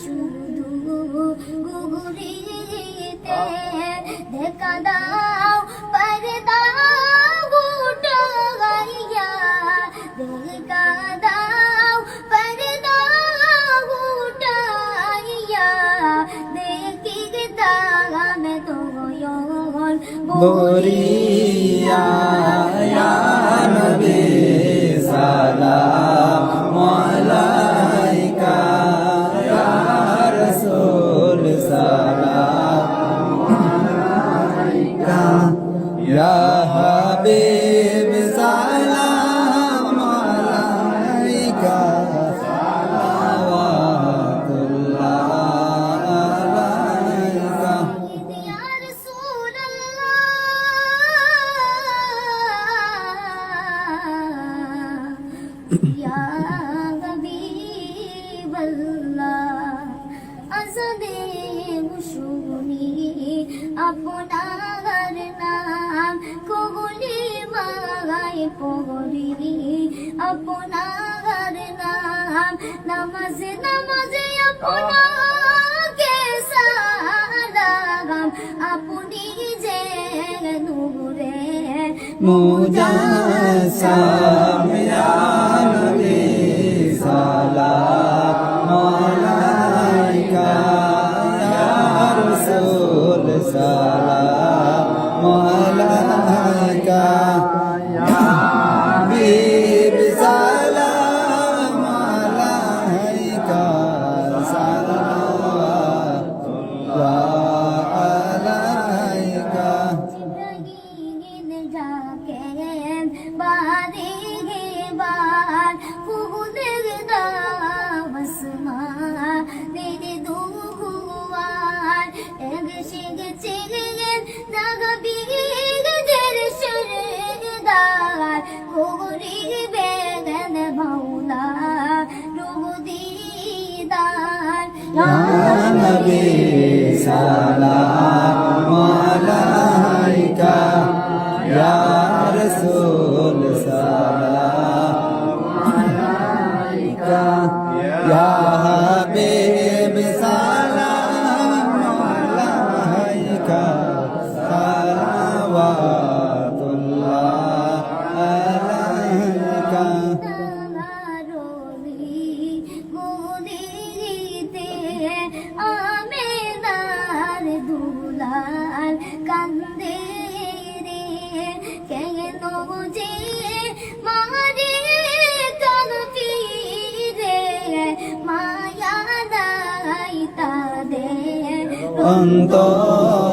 শুধু গুগুরিতে দেখা দাও পর্দা উঠাইয়া দেখা দাও পর্দা উঠাইয়া দেখি দাম তোয়ন বরিয়া ইয়া নবী সালাম আলাইকা ইয়া রাসূল সালাম আলাইকা ইয়া হাবিব সালাম আলাইকা সালাওয়াতুল্লাহ আলাইকা या रसूल अल्लाह या हबीब अल्लाह अज़दे मुशुनी আপনার নাম কবুলি মাগায় পড়ি আপনার নাম নামাজে নামাজে আপনাকে সালাম আপনি যে নূরে মুজাসসাম ইয়া নবী সালাম আলাইকা ইয়া রাসূল সালাম আলাইকা ইয়া হাবিব সালাম আলাইকা সালাওয়াতুল্লাহ আলাইকা জিবরাইল ডাকেন বারে বার খুদের দাও আসমান তেরে দুয়ার এগেছে গেছেন নাগবীদের সরদার করিবেন মাওলা রুদিদার ইয়া নবী সালাম আলাইকা ইয়া রাসূল সালাম আলাইকা ইয়া হাবিব সালাম আলাইকা সালাওয়াতুল্লাহ আলাইকা আমেদার দুলাল কান্দে রে কেন যে মারে কানতি রে মায়া দাই তাদের অন্তর